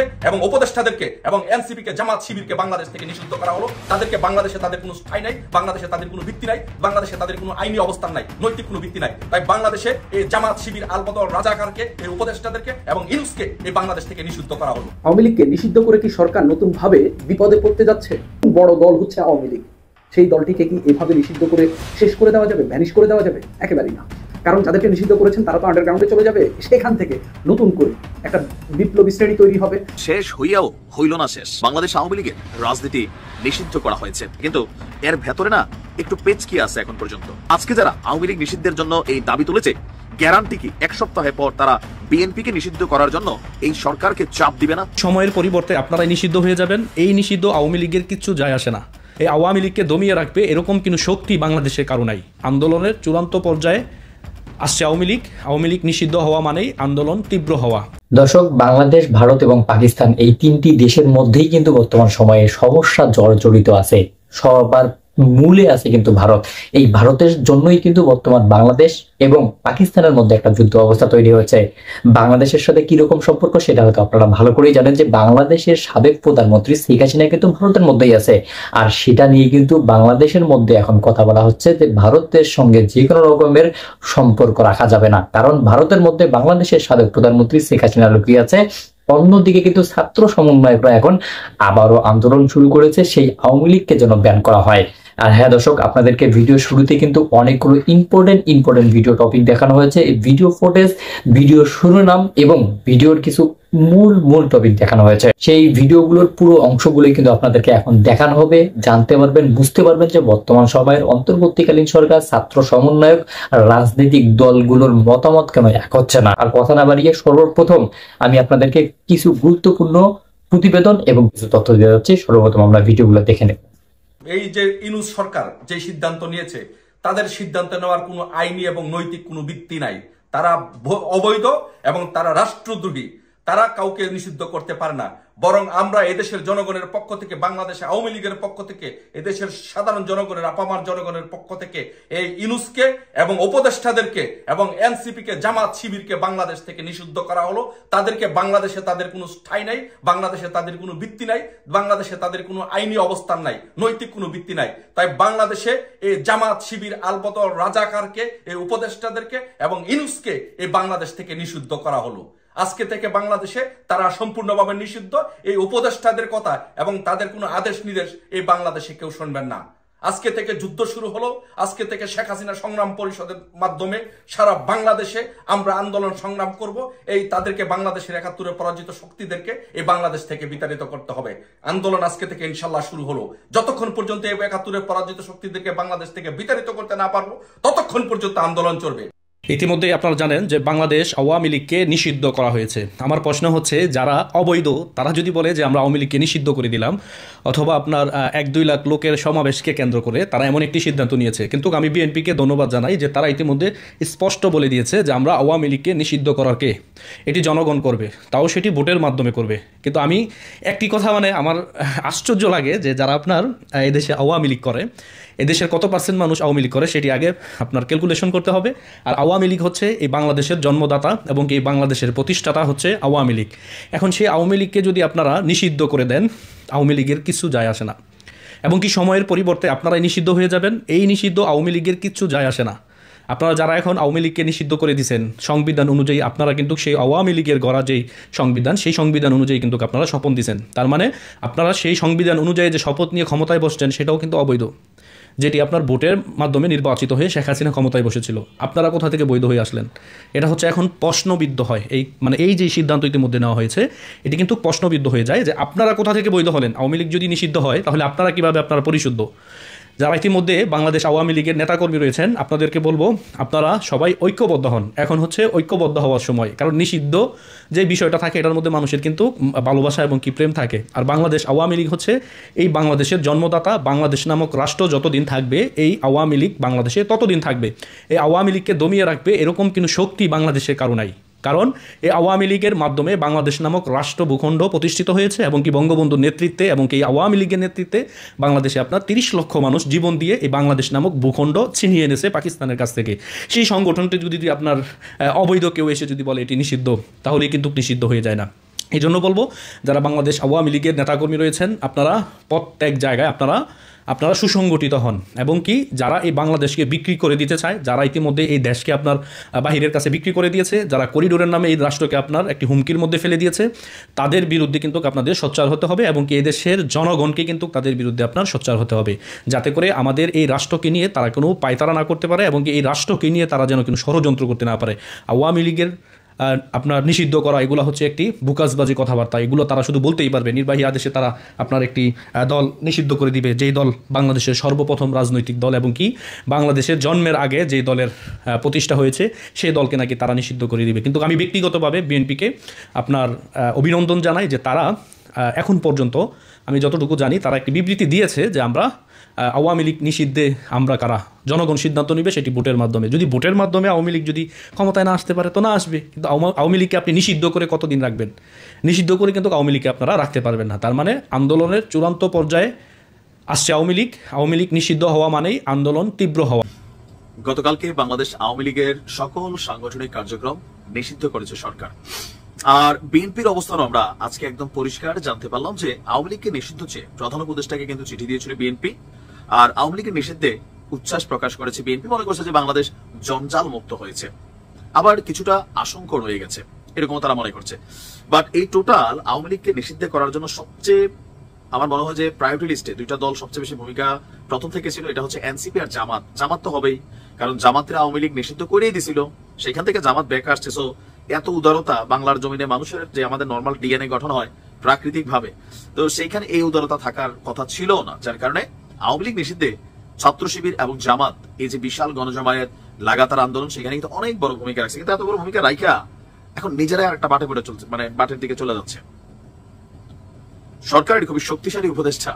ইউনূসকে এবং উপদেষ্টাদেরকে এবং এনসিপিকে জামাত শিবিরকে বাংলাদেশ থেকে নিষিদ্ধ করা হলো। তাদেরকে বাংলাদেশে তাদের কোনো স্থায়ী নাই, বাংলাদেশে তাদের কোনো ভিত্তি নাই, বাংলাদেশে তাদের কোনো আইনি অবস্থান নাই, নৈতিক কোনো ভিত্তি নাই। তাই বাংলাদেশে এই জামাত শিবির আলবদর রাজাকারকে, এই উপদেষ্টাদেরকে এবং ইউনূসকে এই বাংলাদেশ থেকে নিষিদ্ধ করা হলো। আওয়ামী লীগকে নিষিদ্ধ করে কি সরকার নতুন ভাবে বিপদে পড়তে যাচ্ছে? বড় দল হচ্ছে আওয়ামী লীগ, সেই দলটিকে কি এভাবে নিষিদ্ধ করে শেষ করে দেওয়া যাবে, ভ্যানিশ করে দেওয়া যাবে? একেবারেই না। কারণ যাদেরকে নিষিদ্ধ করেছেন তারা তো আন্ডারগ্রাউন্ডে চলে যাবে, সেখান থেকে নতুন করে একটা বিপ্লবী শ্রেণী তৈরি হবে। শেষ হইয়াও হইল না শেষ। বাংলাদেশ আওয়ামী লীগের রাজনীতি নিষিদ্ধ করা হয়েছে, কিন্তু এর ভেতরে না একটু পেচকি আছে এখন পর্যন্ত। আজকে যারা আওয়ামী লীগ নিষিদ্ধের জন্য এই দাবি তুলেছে, গ্যারান্টি কি এক সপ্তাহের পর তারা বিএনপিকে নিষিদ্ধ করার জন্য এই সরকারকে চাপ দিবে না? সময়ের পরিবর্তে আপনারাই নিষিদ্ধ হয়ে যাবেন, এই নিষিদ্ধ আওয়ামী লীগের কিচ্ছু যায় আসে না। এই আওয়ামী লীগকে দমিয়ে রাখবে এরকম কোনো শক্তি বাংলাদেশের কারো নাই। আন্দোলনের চূড়ান্ত পর্যায়ে আসছে আওয়ামী লীগ নিষিদ্ধ হওয়া মানেই আন্দোলন তীব্র হওয়া। দর্শক, বাংলাদেশ, ভারত এবং পাকিস্তান এই তিনটি দেশের মধ্যেই কিন্তু বর্তমান সময়ে সমস্যা জড়িত আছে। সবার মূলে আছে কিন্তু ভারত। এই ভারতের জন্যই কিন্তু বর্তমান বাংলাদেশ এবং পাকিস্তানের মধ্যে একটা যুদ্ধ অবস্থা তৈরি হয়েছে। বাংলাদেশের সাথে কিরকম সম্পর্ক সেটা হয়তো আপনারা ভালো করেই জানেন যে বাংলাদেশের সাবেক প্রধানমন্ত্রী শেখ হাসিনা কিন্তু ভারতের মধ্যেই আছে। আর সেটা নিয়ে কিন্তু বাংলাদেশের মধ্যে এখন কথা বলা হচ্ছে যে ভারতের সঙ্গে যে কোনো রকমের সম্পর্ক রাখা যাবে না, কারণ ভারতের মধ্যে বাংলাদেশের সাবেক প্রধানমন্ত্রী শেখ হাসিনা লুকিয়ে আছে। অন্যদিকে কিন্তু ছাত্র সমন্বয়করা এখন আবারও আন্দোলন শুরু করেছে সেই আওয়ামী লীগকে যেন ব্যান করা হয়। আর হ্যাঁ দর্শক, আপনাদেরকে ভিডিও শুরুতে কিন্তু অনেকগুলো ইম্পর্টেন্ট ভিডিও টপিক দেখানো হয়েছে। এই ভিডিও ফুটেজ, ভিডিও শিরোনাম এবং ভিডিওর কিছু মূল টপিক দেখানো হয়েছে। সেই ভিডিওগুলোর পুরো অংশগুলোই কিন্তু আপনাদেরকে এখন দেখানো হবে। জানতে পারবেন, বুঝতে পারবেন যে বর্তমান সময়ের অন্তর্বর্তীকালীন সরকার, ছাত্র সমন্বয়ক, রাজনৈতিক দলগুলোর মতামত কেন এক হচ্ছে না। আর কথা না বাড়িয়ে সর্বপ্রথম আমি আপনাদেরকে কিছু গুরুত্বপূর্ণ প্রতিবেদন এবং কিছু তথ্য দিয়ে যাচ্ছি। সর্বপ্রথম আমরা ভিডিওগুলো দেখে নেব। এই যে ইউনূস সরকার যে সিদ্ধান্ত নিয়েছে, তাদের সিদ্ধান্ত নেওয়ার কোনো আইনি এবং নৈতিক কোনো ভিত্তি নাই। তারা অবৈধ এবং তারা রাষ্ট্রদ্রোহী। তারা কাউকে নিষিদ্ধ করতে পারে না। বরং আমরা এদেশের জনগণের পক্ষ থেকে, বাংলাদেশে আওয়ামী লীগের পক্ষ থেকে, এদেশের সাধারণ জনগণের, আপামার জনগণের পক্ষ থেকে এই ইউনূসকে এবং উপদেষ্টাদেরকে এবং এনসিপিকে, জামাত শিবিরকে বাংলাদেশ থেকে নিষিদ্ধ করা হলো। তাদেরকে বাংলাদেশে তাদের কোনো স্থায়ী নাই, বাংলাদেশে তাদের কোনো ভিত্তি নাই, বাংলাদেশে তাদের কোনো আইনি অবস্থান নাই, নৈতিক কোনো ভিত্তি নাই। তাই বাংলাদেশে এই জামাত শিবির আলবদর রাজাকারকে, এই উপদেষ্টাদেরকে এবং ইউনূসকে এই বাংলাদেশ থেকে নিষিদ্ধ করা হলো। আজকে থেকে বাংলাদেশে তারা সম্পূর্ণভাবে নিষিদ্ধ। এই উপদেষ্টাদের কথা এবং তাদের কোনো আদেশ নির্দেশ এই বাংলাদেশে কেউ শুনবেন না। আজকে থেকে যুদ্ধ শুরু হলো। আজকে থেকে শেখ হাসিনা সংগ্রাম পরিষদের মাধ্যমে সারা বাংলাদেশে আমরা আন্দোলন সংগ্রাম করব। এই তাদেরকে, বাংলাদেশের ৭১ পরাজিত শক্তিদেরকে এই বাংলাদেশ থেকে বিতাড়িত করতে হবে। আন্দোলন আজকে থেকে ইনশাল্লাহ শুরু হলো। যতক্ষণ পর্যন্ত এই ৭১ পরাজিত শক্তিদেরকে বাংলাদেশ থেকে বিতাড়িত করতে না পারবো, ততক্ষণ পর্যন্ত আন্দোলন চলবে। ইতিমধ্যেই আপনারা জানেন যে বাংলাদেশ আওয়ামী লীগকে নিষিদ্ধ করা হয়েছে। আমার প্রশ্ন হচ্ছে, যারা অবৈধ তারা যদি বলে যে আমরা আওয়ামী লীগকে নিষিদ্ধ করে দিলাম, অথবা আপনার ১-২ লাখ লোকের সমাবেশকে কেন্দ্র করে তারা এমন একটি সিদ্ধান্ত নিয়েছে, কিন্তু আমি বিএনপিকে ধন্যবাদ জানাই যে তারা ইতিমধ্যে স্পষ্ট বলে দিয়েছে যে আমরা আওয়ামী লীগকে নিষিদ্ধ করার কে, এটি জনগণ করবে, তাও সেটি ভোটের মাধ্যমে করবে। কিন্তু আমি একটি কথা আমার আশ্চর্য লাগে যে যারা আপনার এদেশে আওয়ামী লীগ করে, এদেশের কত পার্সেন্ট মানুষ আওয়ামী লীগ করে সেটি আগে আপনার ক্যালকুলেশন করতে হবে। আর আওয়ামী লীগ হচ্ছে এই বাংলাদেশের জন্মদাতা এবং এই বাংলাদেশের প্রতিষ্ঠাতা হচ্ছে আওয়ামী লীগ। এখন সেই আওয়ামী লীগকে যদি আপনারা নিষিদ্ধ করে দেন, আওয়ামী লীগের কিছু যায় আসে না। এবং কি সময়ের পরিবর্তে আপনারাই নিষিদ্ধ হয়ে যাবেন, এই নিষিদ্ধ আওয়ামী লীগের কিচ্ছু যায় আসে না। আপনারা যারা এখন আওয়ামী লীগকে নিষিদ্ধ করে দিয়েছেন সংবিধান অনুযায়ী, আপনারা কিন্তু সেই আওয়ামী লীগের গড়া যেই সংবিধান, সেই সংবিধান অনুযায়ী কিন্তু আপনারা শপথ দিয়েছেন। তার মানে আপনারা সেই সংবিধান অনুযায়ী যে শপথ নিয়ে ক্ষমতায় বসছেন সেটাও কিন্তু অবৈধ, যেটি আপনার ভোটের মাধ্যমে নির্বাচিত হয়ে শেখ হাসিনা ক্ষমতায় বসেছিল। আপনারা কোথা থেকে বৈধ হয়ে আসলেন? এটা হচ্ছে এখন প্রশ্নবিদ্ধ হয়। এই যে সিদ্ধান্ত ইতিমধ্যে নেওয়া হয়েছে, এটি কিন্তু প্রশ্নবিদ্ধ হয়ে যায় যে আপনারা কোথা থেকে বৈধ হলেন? আওয়ামী লীগ যদি নিষিদ্ধ হয় তাহলে আপনারা কীভাবে আপনারা পরিশুদ্ধ? যারা ইতিমধ্যে বাংলাদেশ আওয়ামী লীগের নেতাকর্মী রয়েছেন, আপনাদেরকে বলবো আপনারা সবাই ঐক্যবদ্ধ হন। এখন হচ্ছে ঐক্যবদ্ধ হওয়ার সময়, কারণ নিষিদ্ধ যে বিষয়টা থাকে এটার মধ্যে মানুষের কিন্তু ভালোবাসা এবং কি প্রেম থাকে। আর বাংলাদেশ আওয়ামী লীগ হচ্ছে এই বাংলাদেশের জন্মদাতা। বাংলাদেশ নামক রাষ্ট্র যতদিন থাকবে, এই আওয়ামী লীগ বাংলাদেশে ততদিন থাকবে। এই আওয়ামী লীগকে দমিয়ে রাখবে এরকম কোনো শক্তি বাংলাদেশের কারো নাই। কারণ এই আওয়ামী লীগের মাধ্যমে বাংলাদেশ নামক রাষ্ট্র ভূখণ্ড প্রতিষ্ঠিত হয়েছে এবং কি বঙ্গবন্ধুর নেতৃত্বে এবং কি এই আওয়ামী লীগের নেতৃত্বে বাংলাদেশে আপনার ৩০ লক্ষ মানুষ জীবন দিয়ে এই বাংলাদেশ নামক ভূখণ্ড ছিনিয়ে এনেছে পাকিস্তানের কাছ থেকে। সেই সংগঠনটি যদি আপনার অবৈধ কেউ এসে যদি বলে এটি নিষিদ্ধ, তাহলে কিন্তু নিষিদ্ধ হয়ে যায় না। এই জন্য বলবো যারা বাংলাদেশ আওয়ামী লীগের নেতাকর্মী রয়েছেন, আপনারা প্রত্যেক জায়গায় আপনারা সুসংগঠিত হন, এবং কি যারা এই বাংলাদেশকে বিক্রি করে দিতে চায়, যারা ইতিমধ্যে এই দেশকে আপনার বাহিরের কাছে বিক্রি করে দিয়েছে, যারা করিডোরের নামে এই রাষ্ট্রকে আপনার একটি হুমকির মধ্যে ফেলে দিয়েছে, তাদের বিরুদ্ধে কিন্তু আপনাদের সোচ্চার হতে হবে, এবং কি এই দেশের জনগণকে কিন্তু তাদের বিরুদ্ধে আপনার সোচ্চার হতে হবে, যাতে করে আমাদের এই রাষ্ট্রকে নিয়ে তারা কোনো পায়তারা না করতে পারে, এবং কি এই রাষ্ট্রকে নিয়ে তারা যেন কোনো ষড়যন্ত্র করতে না পারে। আওয়ামী লীগের আপনার নিষিদ্ধ করা এগুলো হচ্ছে একটি বুকাসবাজি কথাবার্তা, এগুলো তারা শুধু বলতেই পারবে। নির্বাহী আদেশে তারা আপনার একটি দল নিষিদ্ধ করে দিবে, যেই দল বাংলাদেশের সর্বপ্রথম রাজনৈতিক দল, এবং কি বাংলাদেশের জন্মের আগে যেই দলের প্রতিষ্ঠা হয়েছে সেই দলকে নাকি তারা নিষিদ্ধ করে দিবে। কিন্তু আমি ব্যক্তিগতভাবে বিএনপিকে আপনার অভিনন্দন জানাই যে তারা এখন পর্যন্ত আমি যতটুকু জানি তারা একটি বিবৃতি দিয়েছে যে আমরা আওয়ামী লীগ নিষিদ্ধে আমরা কারা, জনগণ সিদ্ধান্ত নেবে সেটি ভোটের মাধ্যমে। যদি ভোটের মাধ্যমে আওয়ামী লীগ যদি ক্ষমতায় না আসতে পারে তো না আসবে, কিন্তু আওয়ামী লীগকে আপনি নিষিদ্ধ করে কতদিন রাখবেন? নিষিদ্ধ করে কিন্তু আওয়ামী লীগকে আপনারা রাখতে পারবেন না। তার মানে আন্দোলনের চূড়ান্ত পর্যায়ে আসছে আওয়ামী লীগ নিষিদ্ধ হওয়া মানেই আন্দোলন তীব্র হওয়া। গতকালকে বাংলাদেশ আওয়ামী লীগের সকল সাংগঠনিক কার্যক্রম নিষিদ্ধ করেছে সরকার। আর বিএনপির অবস্থান আমরা আজকে একদম পরিষ্কার জানতে পারলাম যে আওয়ামী লীগকে নিষিদ্ধ চেয়ে প্রধান উপদেষ্টাকে কিন্তু চিঠি দিয়েছিল বিএনপি, আর আওয়ামী লীগের নিষিদ্ধে উচ্ছ্বাস প্রকাশ করেছে বিএনপি। মনে করছে যে বাংলাদেশ জঞ্জাল মুক্ত হয়েছে, আবার কিছুটা আশঙ্কা রয়ে গেছে, এরকম তারা মনে করছে। বাট এই টোটাল আওয়ামী লীগকে নিষিদ্ধ করার জন্য সবচেয়ে আমার মনে হয় যে প্রায়োরিটি লিস্টে দুইটা দল সবচেয়ে বেশি ভূমিকা প্রথম থেকে ছিল, এটা হচ্ছে এনসিপি আর জামাত। জামাত তো হবেই, কারণ জামাতের আওয়ামী লীগ নিষিদ্ধ করেই দিছিল, সেখান থেকে জামাত ব্যাক আসছে। সো এত উদারতা বাংলার জমিনে মানুষের যে আমাদের নর্মাল ডিএনএ গঠন হয় প্রাকৃতিক ভাবে, তো সেইখানে এই উদারতা থাকার কথা ছিল না, যার কারণে আওয়ামী লীগ নিষিদ্ধে ছাত্র শিবির এবং জামাত এই যে বিশাল গণজমায়েত লাগাতার আন্দোলন, সেখানে কিন্তু অনেক বড় ভূমিকা রাখছে। কিন্তু এত বড় ভূমিকা রাখা এখন নিজেরাই আরেকটা বাটে পড়ে চলছে, মানে বাটের দিকে চলে যাচ্ছে। সরকারের খুবই শক্তিশালী উপদেষ্টা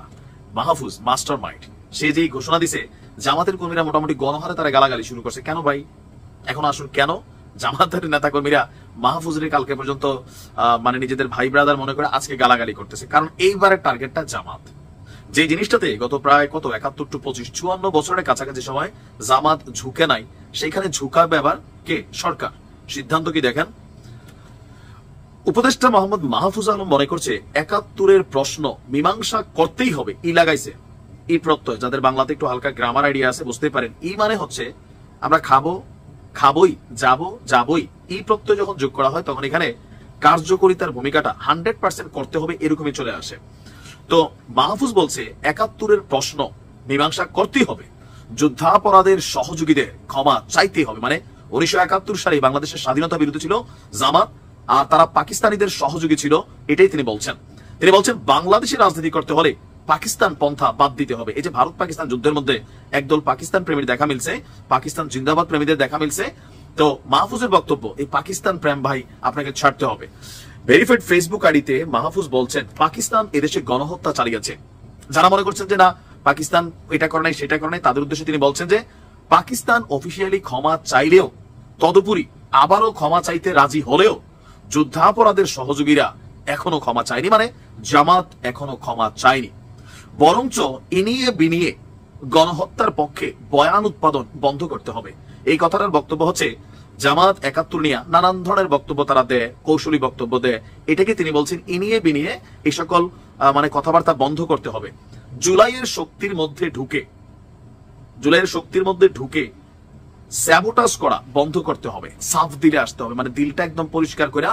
মাহফুজ মাস্টার মাইন্ড, সে যেই ঘোষণা দিছে জামাতের কর্মীরা মোটামুটি গণহারে তারা গালাগালি শুরু করছে। কেন ভাই? এখন আসুন কেন জামাতের নেতা কর্মীরা মাহফুজের কালকে পর্যন্ত মানে নিজেদের ভাই ব্রাদার মনে করে আজকে গালাগালি করতেছে? কারণ এইবারের টার্গেটটা জামাত। যে জিনিসটাতে গত প্রায় 71 টু 25 54 বছরের কাছাকাছি সময় জামাত ঝুঁকে নাই, সেখানে ঝুঁকাবে আবার কে? সরকার। সিদ্ধান্ত কি দেখেন, উপদেষ্টা মোহাম্মদ মাহফুজ আলম মনে করছে 71-এর প্রশ্ন মীমাংসা করতেই হবে। ই লাগাইছে, ই প্রত্যয়, যাদের বাংলাতে একটু হালকা গ্রামার আইডিয়া আছে বুঝতে পারেন। ই মানে হচ্ছে আমরা খাবোই, যাবই। ই প্রত্যয় যখন যোগ করা হয় তখন এখানে কার্যকরিতার ভূমিকাটা 100% করতে হবে, এরকমই চলে আসে। তো মাহফুজ বলছে 71-এর প্রশ্ন মীমাংসা করতেই হবে, যুদ্ধাপরাধের সহযোগীদের ক্ষমা চাইতেই হবে। মানে 1971 সালে বাংলাদেশের স্বাধীনতা বিরোধী ছিল জামাত, আর তারা পাকিস্তানিদের সহযোগী ছিল, এটাই তিনি বলছেন। তিনি বলছেন বাংলাদেশের রাজনীতি করতে হলে পাকিস্তান পন্থা বাদ দিতে হবে। এই যে ভারত পাকিস্তান যুদ্ধের মধ্যে একদল পাকিস্তান প্রেমীর দেখা মিলছে, পাকিস্তান জিন্দাবাদ প্রেমীদের দেখা মিলছে। তো মাহফুজের বক্তব্য, এই পাকিস্তান প্রেম ভাই আপনাকে ছাড়তে হবে। ভেরিফাইড ফেসবুক আইডিতে মাহফুজ বলছেন পাকিস্তান এদেশে গণহত্যা চালিয়েছে। যারা মনে করছেন যে না পাকিস্তান এটা করে নাই সেটা করে নাই, তাদের উদ্দেশ্যে তিনি বলছেন যে পাকিস্তান অফিসিয়ালি ক্ষমা চাইলেও, তদুপরি আবারও ক্ষমা চাইতে রাজি হলেও যুদ্ধাপরাধের সহযোগীরা এখনো ক্ষমা চায়নি, মানে জামাত এখনো ক্ষমা চায়নি। বরঞ্চ ইনিয়ে বিনিয়ে গণহত্যার পক্ষে বয়ান উৎপাদন বন্ধ করতে হবে। এই কথাটার বক্তব্য হচ্ছে জামাত 71 নিয়ে নানান ধরনের বক্তব্য তারা দেয়, কৌশলী বক্তব্য দেয়, এটাকে তিনি বলছেন ইনিয়ে বিনিয়ে এই সকল মানে কথাবার্তা বন্ধ করতে হবে। জুলাইয়ের শক্তির মধ্যে ঢুকে স্যাবোটাজ করা বন্ধ করতে হবে, সাফ দিলে আসতে হবে, মানে দিলটা একদম পরিষ্কার করে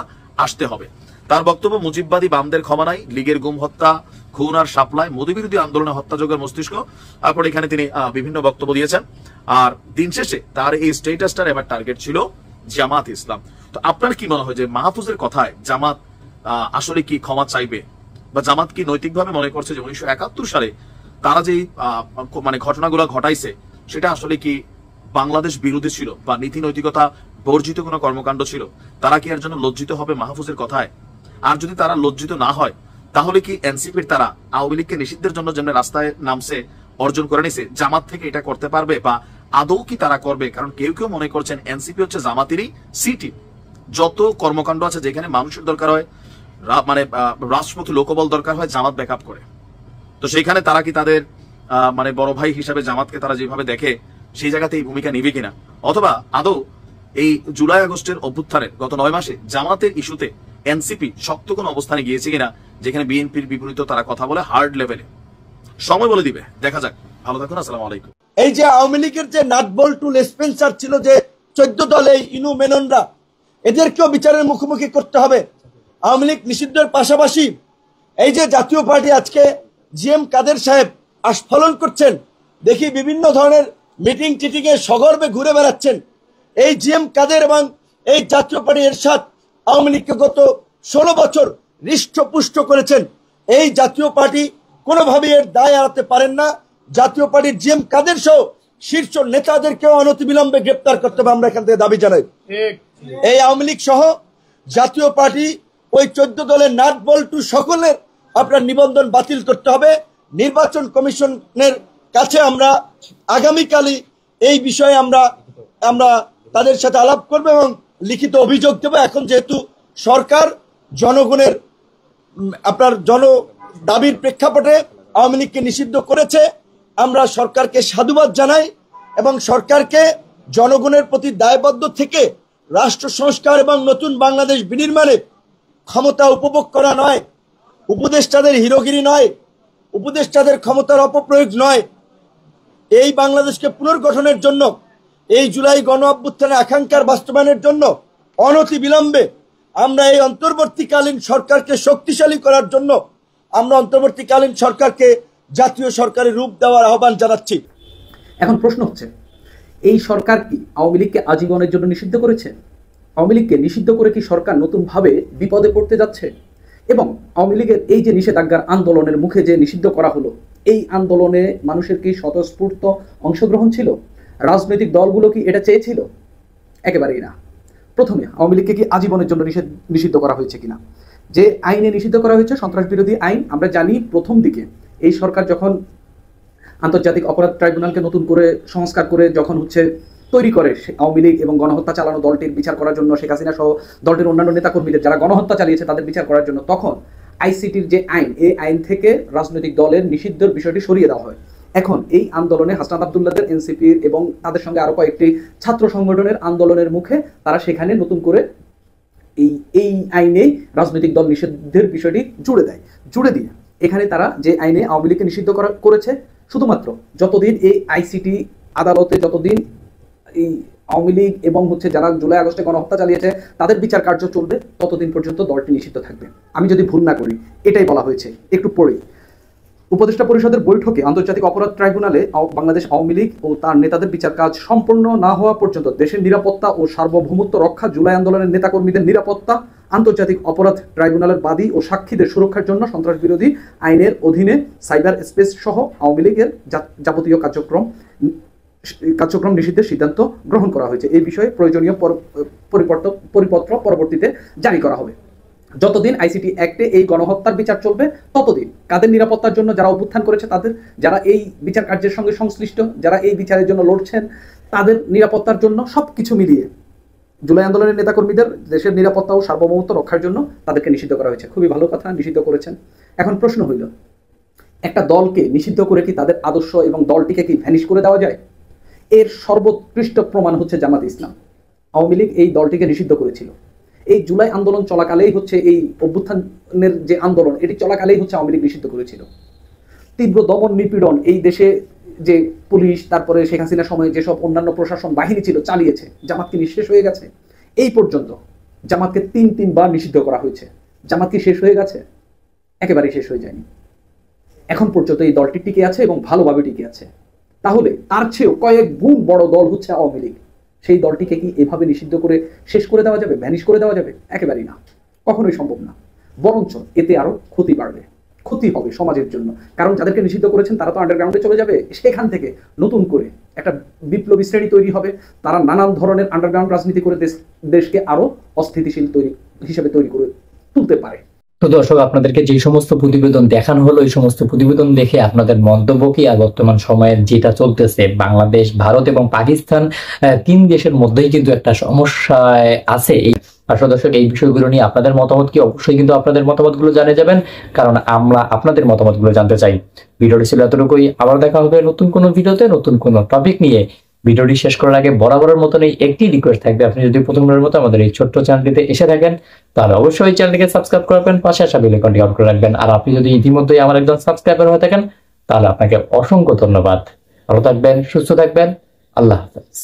আসতে হবে। তার বক্তব্য মুজিববাদী বামদের ক্ষমা নাই, লীগের গুম হত্যা, খুন আর সাপ্লাই, মোদী বিরোধী আন্দোলনে হত্যাযোগের মস্তিষ্ক। তারপর এখানে তিনি বিভিন্ন বক্তব্য দিয়েছেন। আর দিন শেষে তার এই স্টেটাসটার এবার টার্গেট ছিল জামাত ইসলাম। তো আপনার কি মনে হয় যে মাহফুজের কথায় জামাত আসলে কি ক্ষমা চাইবে, বা জামাত কি নৈতিকভাবে মনে করছে যে 1971 সালে তারা যে মানে ঘটনাগুলো ঘটাইছে সেটা আসলে কি বাংলাদেশ বিরোধী ছিল বা নীতি নৈতিকতা বর্জিত কোনো কর্মকাণ্ড ছিল? তারা কি এর জন্য লজ্জিত হবে মাহফুজের কথায়? আর যদি তারা লজ্জিত না হয় তাহলে কি এনসিপির তারা আওয়ামী লীগকে নিষিদ্ধের জন্য যেমন রাস্তায় নামছে, অর্জন করে নিছে, জামাত থেকে এটা করতে পারবে বা আদৌ কি তারা করবে? কারণ কেউ কেউ মনে করছেন এনসিপি হচ্ছে জামাতেরই সি টিম। যত কর্মকাণ্ড আছে যেখানে মানুষের দরকার হয়, মানে রাষ্ট্রপতি লোকবল দরকার হয়, জামাত ব্যাকআপ করে। তো সেইখানে তারা কি তাদের মানে বড় ভাই হিসাবে জামাতকে তারা যেভাবে দেখে সেই জায়গাতে এই ভূমিকা নিবে কিনা, অথবা আদৌ এই জুলাই আগস্টের অভ্যুত্থানের গত 9 মাসে জামাতের ইস্যুতে এনসিপি শক্ত কোন অবস্থানে গিয়েছে কিনা যেখানে বিএনপির বিপরীত তারা কথা বলে হার্ড লেভেলে? সময় বলে দিবে, দেখা যাক। ভালো থাকুন, আসসালামু আলাইকুম। এই যে আওয়ামী লীগের যে নাটবল্টু লেসপেন্সার ছিল, যে 14 দলে ইনু মেননরা, এদেরকেও বিচারের মুখোমুখি করতে হবে। আওয়ামী লীগ নিষিদ্ধের পাশাপাশি এই যে জাতীয় পার্টি আজকে জিএম কাদের সাহেব আস্ফলন করছেন, দেখি বিভিন্ন ধরনের মিটিং টিটিং এ সগর্বে ঘুরে বেড়াচ্ছেন। এই জিএম কাদের এবং এই জাতীয় পার্টি এরশাদ আওয়ামী লীগকে গত 16 বছর হৃষ্টপুষ্ট করেছেন। এই জাতীয় পার্টি কোনোভাবেই এর দায় এড়াতে পারেন না। জাতীয় পার্টির জিএম কাদের সহ শীর্ষ নেতাদেরকেও অনতিবিলম্বে গ্রেপ্তার করতে হবে, আমরা এখান থেকে দাবি জানাই। এই আওয়ামী লীগ সহ জাতীয় পার্টি ওই 14 দলের নাট বল্টু সকলের আপনার নিবন্ধন বাতিল করতে হবে। নির্বাচন কমিশনের কাছে আমরা আগামীকালই এই বিষয়ে আমরা তাদের সাথে আলাপ করব এবং লিখিত অভিযোগ দেব। এখন যেহেতু সরকার জনগণের আপনার দাবির প্রেক্ষাপটে আওয়ামী লীগকে নিষিদ্ধ করেছে, আমরা সরকারকে সাধুবাদ জানাই এবং সরকারকে জনগণের প্রতি দায়বদ্ধ থেকে রাষ্ট্র সংস্কার এবং নতুন বাংলাদেশ বিনির্মাণে ক্ষমতা উপভোগ করা নয়, উপদেষ্টাদের হিরোগিরি নয়, উপদেষ্টাদের ক্ষমতার অপপ্রয়োগ নয়, এই বাংলাদেশকে পুনর্গঠনের জন্য, এই জুলাই গণ অভ্যুত্থানের আকাঙ্ক্ষার বাস্তবায়নের জন্য অনতিবিলম্বে আমরা এই অন্তর্বর্তীকালীন সরকারকে শক্তিশালী করার জন্য আমরা অন্তর্বর্তীকালীন সরকারকে জাতীয় সরকারের রূপ দেওয়ার আহ্বান জানাচ্ছি। এখন প্রশ্ন হচ্ছে, এই সরকার কি আওয়ামী লীগকে আজীবনের জন্য নিষিদ্ধ করেছে? আওয়ামী লীগকে নিষিদ্ধ করে কি সরকার নতুনভাবে বিপদে পড়তে যাচ্ছে? এবং আওয়ামী লীগের এই যে নিষেধাজ্ঞার আন্দোলনের মুখে যে নিষিদ্ধ করা হলো, এই আন্দোলনে মানুষের কি স্বতঃস্ফূর্ত অংশগ্রহণ ছিল? রাজনৈতিক দলগুলো কি এটা চেয়েছিল? একেবারেই না। প্রথমে আওয়ামী লীগকে কি আজীবনের জন্য নিষিদ্ধ করা হয়েছে কিনা? যে আইনে নিষিদ্ধ করা হয়েছে, সন্ত্রাস বিরোধী আইন, আমরা জানি প্রথম দিকে এই সরকার যখন আন্তর্জাতিক অপরাধ ট্রাইব্যুনালকে নতুন করে সংস্কার করে যখন তৈরি করে আওয়ামী লীগ এবং গণহত্যা চালানো দলটির বিচার করার জন্য, শেখ হাসিনা সহ দলটির অন্যান্য নেতাকর্মীদের যারা গণহত্যা চালিয়েছে তাদের বিচার করার জন্য, তখন আইসিটির যে আইন, এই আইন থেকে রাজনৈতিক দলের নিষিদ্ধের বিষয়টি সরিয়ে দেওয়া হয়। এখন এই আন্দোলনে হাসনাত আব্দুল্লাহদের, এনসিপির এবং তাদের সঙ্গে আরো কয়েকটি ছাত্র সংগঠনের আন্দোলনের মুখে তারা সেখানে নতুন করে এই আইনে রাজনৈতিক দল নিষিদ্ধের বিষয়টি জুড়ে দিয়ে এখানে তারা যে আইনে আওয়ামী লীগকে নিষিদ্ধ করেছে, শুধুমাত্র যতদিন এই আইসিটি আদালতে, যতদিন এই আওয়ামী লীগ এবং যারা জুলাই আগস্টে গণহত্যা চালিয়েছে তাদের বিচার কার্য চলবে, ততদিন পর্যন্ত দলটি নিষিদ্ধ থাকবে। আমি যদি ভুল না করি এটাই বলা হয়েছে। একটু পরেই উপদেষ্টা পরিষদের বৈঠকে আন্তর্জাতিক অপরাধ ট্রাইব্যুনালে বাংলাদেশ আওয়ামী লীগ ও তার নেতাদের বিচার কাজ সম্পন্ন না হওয়া পর্যন্ত দেশের নিরাপত্তা ও সার্বভৌমত্ব রক্ষা, জুলাই আন্দোলনের নেতাকর্মীদের নিরাপত্তা, আন্তর্জাতিক অপরাধ ট্রাইব্যুনালের বাদী ও সাক্ষীদের সুরক্ষার জন্য সন্ত্রাস বিরোধী আইনের অধীনে সাইবার স্পেস সহ আওয়ামী লীগের যাবতীয় কার্যক্রম নিষিদ্ধের সিদ্ধান্ত গ্রহণ করা হয়েছে। এই বিষয়ে প্রয়োজনীয় পরিপত্র পরবর্তীতে জারি করা হবে। যতদিন আইসিটি অ্যাক্টে এই গণহত্যার বিচার চলবে, ততদিন কাদের নিরাপত্তার জন্য, যারা অভ্যুত্থান করেছে তাদের, যারা এই বিচার কার্যের সঙ্গে সংশ্লিষ্ট, যারা এই বিচারের জন্য লড়ছেন, তাদের নিরাপত্তার জন্য সবকিছু মিলিয়ে জুলাই আন্দোলনের নেতাকর্মীদের দেশের নিরাপত্তা ও সার্বভৌমত্ব রক্ষার জন্য তাদেরকে নিষিদ্ধ করা হয়েছে। খুবই ভালো কথা, নিষিদ্ধ করেছেন। এখন প্রশ্ন হইল, একটা দলকে নিষিদ্ধ করে কি তাদের আদর্শ এবং দলটিকে কি ভ্যানিশ করে দেওয়া যায়? এর সর্বোৎকৃষ্ট প্রমাণ হচ্ছে জামাত ইসলাম। আওয়ামী লীগ এই দলটিকে নিষিদ্ধ করেছিল। এই জুলাই আন্দোলন চলাকালেই এই অভ্যুত্থানের যে আন্দোলন, এটি চলাকালেই আওয়ামী লীগ নিষিদ্ধ করেছিল। তীব্র দমন নিপীড়ন এই দেশে যে পুলিশ, তারপরে শেখ হাসিনার সময় যেসব অন্যান্য প্রশাসন বাহিনী ছিল চালিয়েছে, জামাত কি নিঃশেষ হয়ে গেছে? এই পর্যন্ত জামাতকে তিনবার নিষিদ্ধ করা হয়েছে। জামাত কি শেষ হয়ে গেছে? একেবারেই শেষ হয়ে যায়নি। এখন পর্যন্ত এই দলটি টিকে আছে এবং ভালোভাবে টিকে আছে। তাহলে তার চেয়েও কয়েক গুণ বড় দল আওয়ামী লীগ। সেই দলটিকে কি এভাবে নিষিদ্ধ করে শেষ করে দেওয়া যাবে, ভ্যানিশ করে দেওয়া যাবে? একেবারেই না, কখনোই সম্ভব না। বরঞ্চ এতে আরো ক্ষতি বাড়বে, ক্ষতি হবে সমাজের জন্য। কারণ যাদেরকে নিষিদ্ধ করেছেন তারা তো আন্ডারগ্রাউন্ডে চলে যাবে, সেখান থেকে নতুন করে একটা বিপ্লবী শ্রেণী তৈরি হবে। তারা নানান ধরনের আন্ডারগ্রাউন্ড রাজনীতি করে দেশকে আরো অস্থিতিশীল হিসেবে তৈরি করে তুলতে পারে। তো দর্শক, আপনাদেরকে যে সমস্ত প্রতিবেদন দেখানো হলো, এই সমস্ত প্রতিবেদন দেখে আপনাদের মন্তব্য কি? আর বর্তমান সময়ে যেটা চলতেছে, বাংলাদেশ, ভারত এবং পাকিস্তান, তিন দেশের মধ্যেই কিন্তু একটা সমস্যায় আছে। এই আসলে দর্শক, এই বিষয়গুলো নিয়ে আপনাদের মতামত কি? অবশ্যই কিন্তু আপনাদের মতামতগুলো জানিয়ে যাবেন, কারণ আমরা আপনাদের মতামতগুলো জানতে চাই। ভিডিওটি ছিল এতটুকুই। আবার দেখা হবে নতুন কোনো ভিডিওতে, নতুন কোনো টপিক নিয়ে। ভিডিওটি শেষ করার আগে বরাবরের মতন এই একটি রিকোয়েস্ট থাকবে, আপনি যদি প্রথমবারের মতো আমাদের এই ছোট্ট চ্যানেলটিতে এসে থাকেন তাহলে অবশ্যই চ্যানেলটিকে সাবস্ক্রাইব করবেন, পাশে আসা বেল আইকনটি অন করে রাখবেন। আর আপনি যদি ইতিমধ্যেই আমার একজন সাবস্ক্রাইবার হয়ে থাকেন তাহলে আপনাকে অসংখ্য ধন্যবাদ। ভালো থাকবেন, সুস্থ থাকবেন, আল্লাহ হাফেজ।